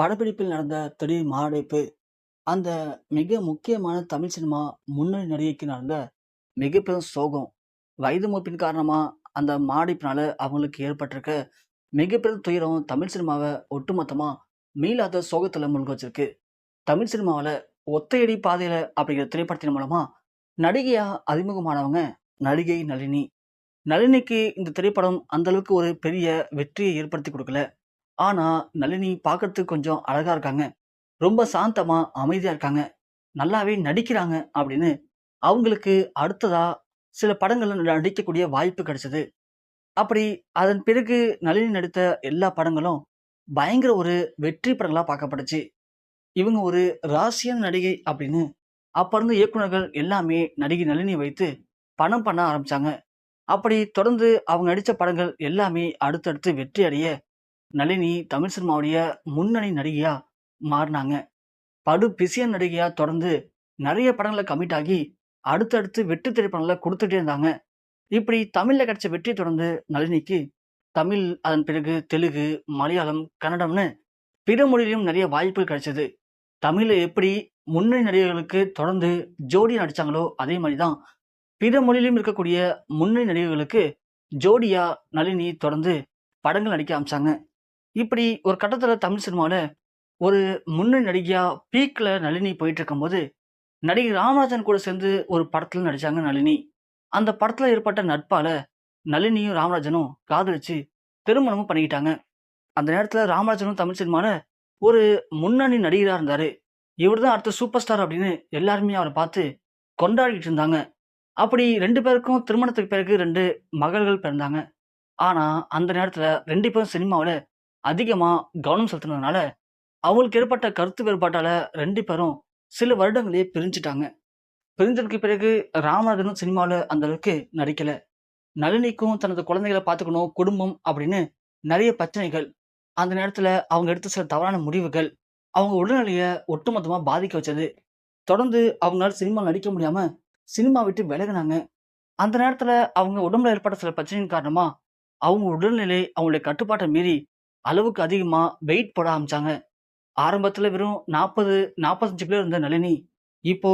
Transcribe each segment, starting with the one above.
படப்பிடிப்பில் நடந்த திடீர் மாரடைப்பு, அந்த மிக முக்கியமான தமிழ் சினிமா முன்னணி நடிகைக்கு நடந்த மிகப்பெரும் சோகம். வயது மூப்பின் காரணமா அந்த மாரடைப்பினால அவங்களுக்கு ஏற்பட்டிருக்க மிகப்பெரும் துயரம் தமிழ் சினிமாவ ஒட்டுமொத்தமா மீளாத சோகத்துல மூழ்க வச்சிருக்கு. தமிழ் சினிமாவுல "ஒத்தையடி பாதையில" அப்படிங்கிற திரைப்படத்தின் மூலமா நடிகையா அறிமுகமானவங்க நடிகை நளினி. நளினிக்கு இந்த திரைப்படம் அந்த அளவுக்கு ஒரு பெரிய வெற்றியை ஏற்படுத்தி கொடுக்கல. ஆனா, நளினி பார்க்கறதுக்கு கொஞ்சம் அழகா இருக்காங்க. ரொம்ப சாந்தமா, அமைதியா இருக்காங்க. நல்லாவே நடிக்கிறாங்க அப்படின்னு அவங்களுக்கு அடுத்ததா சில படங்கள்ல நடிக்கக்கூடிய வாய்ப்பு கிடைச்சது. அப்படி அதன் பிறகு நளினி நடித்த எல்லா படங்களும் பயங்கர ஒரு வெற்றி படங்களா பார்க்கப்பட்டுச்சு. இவங்க ஒரு ராசியான நடிகை அப்படின்னு அப்ப இருந்த இயக்குனர்கள் எல்லாமே நடிகை நளினிய வைத்து பணம் பண்ண ஆரம்பிச்சாங்க. அப்படி தொடர்ந்து அவங்க நடிச்ச படங்கள் எல்லாமே அடுத்தடுத்து வெற்றி அடைய நளினி தமிழ் சினிமாவுடைய முன்னணி நடிகையா மாறுனாங்க. படு பிசியன் நடிகையா தொடர்ந்து நெறைய படங்கள்ல கமிட் ஆகி, அடுத்தடுத்து வெற்றி திரைப்படங்கள குடுத்துட்டே இருந்தாங்க. இப்படி தமிழ்ல கிடைச்ச வெற்றிய தொடர்ந்து நளினிக்கு தமிழ், அதன் பிறகு தெலுங்கு, மலையாளம், கன்னடம்னு பிற மொழியிலும் நெறைய வாய்ப்புகள் கிடைச்சது. தமிழ்ல எப்படி முன்னணி நடிகர்களுக்கு தொடர்ந்து ஜோடியா நடிச்சாங்களோ, அதே மாரி தான் பிற மொழியிலும் இருக்கக்கூடிய முன்னணி நடிகர்களுக்கு ஜோடியா நளினி தொடர்ந்து படங்கள் நடிக்க ஆரம்பிச்சாங்க. இப்படி ஒரு கட்டத்துல தமிழ் சினிமால ஒரு முன்னணி நடிகையா பீக்ல நளினி போயிட்டுருக்கும்போது, நடிகர் ராமராஜன் கூட சேர்ந்து ஒரு படத்துல நடிச்சாங்க நளினி. அந்த படத்துல ஏற்பட்ட நட்பால நளினியும், ராமராஜனும் காதலிச்சு திருமணமும் பண்ணிக்கிட்டாங்க. அந்த நேரத்துல ராமராஜனும் தமிழ் சினிமால ஒரு முன்னணி நடிகரா இருந்தாரு. இவரு தான் அடுத்த சூப்பர் ஸ்டார் அப்படின்னு எல்லாருமே அவர பார்த்து கொண்டாடிட்டு இருந்தாங்க. அப்படி 2 பேருக்கும் திருமணத்துக்கு பிறகு 2 மகள்கள் பிறந்தாங்க. ஆனா, அந்த நேரத்துல 2 பேரும் சினிமாவுல அதிகமா கவனம் செலுத்துனதுனால அவங்களுக்கு ஏற்பட்ட கருத்து வேறுபாட்டால 2 பேரும் சில வருடங்களே பிரிஞ்சுட்டாங்க. பிரிஞ்சதுக்கு பிறகு ராமராஜனும் சினிமாவுல அந்த அளவுக்கு நடிக்கல. நளினிக்கும் தனது குழந்தைகள பார்த்துக்கணும், குடும்பம் அப்படின்னு நெறைய பிரச்சனைகள். அந்த நேரத்துல அவங்க எடுத்த சில தவறான முடிவுகள், அவங்க உடல்நிலைய ஒட்டுமொத்தமா பாதிக்க வச்சது. தொடர்ந்து அவங்களால சினிமால நடிக்க முடியாம, சினிமா விட்டு விலகுனாங்க. அந்த நேரத்துல அவங்க உடம்புல ஏற்பட்ட சில பிரச்சனையின் காரணமா, அவங்க உடல்நிலை அவங்களுடைய கட்டுப்பாட்ட மீறி அளவுக்கு அதிகமா வெயிட் போட ஆரம்பிச்சாங்க. ஆரம்பத்துல வெறும் 40, 45 கிலோ இருந்த நளினி, இப்போ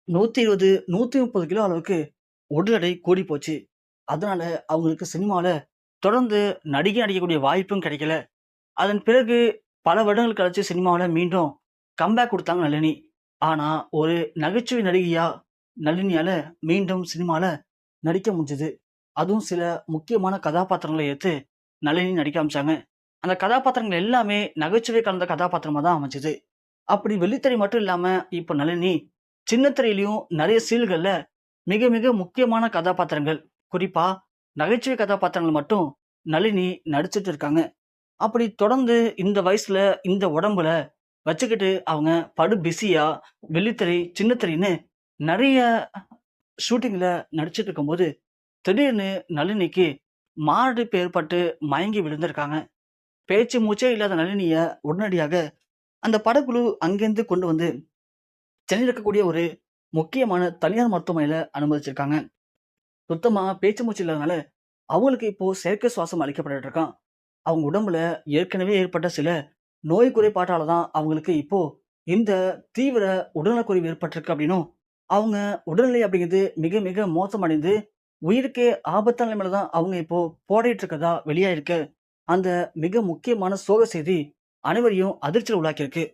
120, 130 கிலோ அளவுக்கு உடல் எடை கூடி போச்சு. அதனால அவங்களுக்கு சினிமால தொடர்ந்து நடிகை நடிக்கக்கூடிய வாய்ப்பும் கிடைக்கல. அதன் பிறகு பல வருடங்கள் கழிச்சு சினிமாவுல மீண்டும் கம்பேக் குடுத்தாங்க நளினி. ஆனா, ஒரு நகைச்சுவை நடிகையா நளினியால மீண்டும் சினிமால நடிக்க முடிஞ்சது. அதுவும் சில முக்கியமான கதாபாத்திரங்கள ஏத்து நளினி நடிக்க ஆரம்பிச்சாங்க. அந்த கதாபாத்திரங்கள் எல்லாமே நகைச்சுவை கலந்த கதாபாத்திரமா தான் அமைஞ்சது. அப்படி வெள்ளித்திரை மட்டும் இல்லாம, இப்ப நளினி சின்ன திரையிலயும் நெறைய சீரியல்கள்ல மிக மிக முக்கியமான கதாபாத்திரங்கள், குறிப்பா நகைச்சுவை கதாபாத்திரங்கள் மட்டும் நளினி நடிச்சுட்டு இருக்காங்க. அப்படி தொடர்ந்து இந்த வயசுல, இந்த உடம்புல வச்சுக்கிட்டு அவங்க படு பிஸியா வெள்ளித்திரை, சின்ன திரைன்னு நெறைய ஷூட்டிங்ல நடிச்சுட்டு இருக்கும்போது, திடீர்னு நளினிக்கு மாரடைப்பு ஏற்பட்டு மயங்கி விழுந்திருக்காங்க. பேச்சு மூச்சே இல்லாத நளினிய உடனடியாக அந்த படக்குழு அங்கேருந்து கொண்டு வந்து சென்னையில இருக்கக்கூடிய ஒரு முக்கியமான தனியார் மருத்துவமனையில அனுமதிச்சிருக்காங்க. சுத்தமா பேச்சு மூச்சு இல்லாதனால அவங்களுக்கு இப்போ செயற்கை சுவாசம் அளிக்கப்பட்டுட்டு இருக்கான். அவங்க உடம்புல ஏற்கனவே ஏற்பட்ட சில நோய் குறைபாட்டால தான் அவங்களுக்கு இப்போ இந்த தீவிர உடல்நலக்குறைவு ஏற்பட்டிருக்கு அப்படின்னும், அவங்க உடல்நிலை அப்படிங்கிறது மிக மிக மோசமடைந்து உயிருக்கே ஆபத்தான நிலைமையில தான் அவங்க இப்போ போராடிட்டு இருக்கதா வெளியாயிருக்கு. அந்த மிக முக்கியமான சோக செய்தி அனைவரையும் அதிர்ச்சியில உள்ளாக்கியிருக்கு.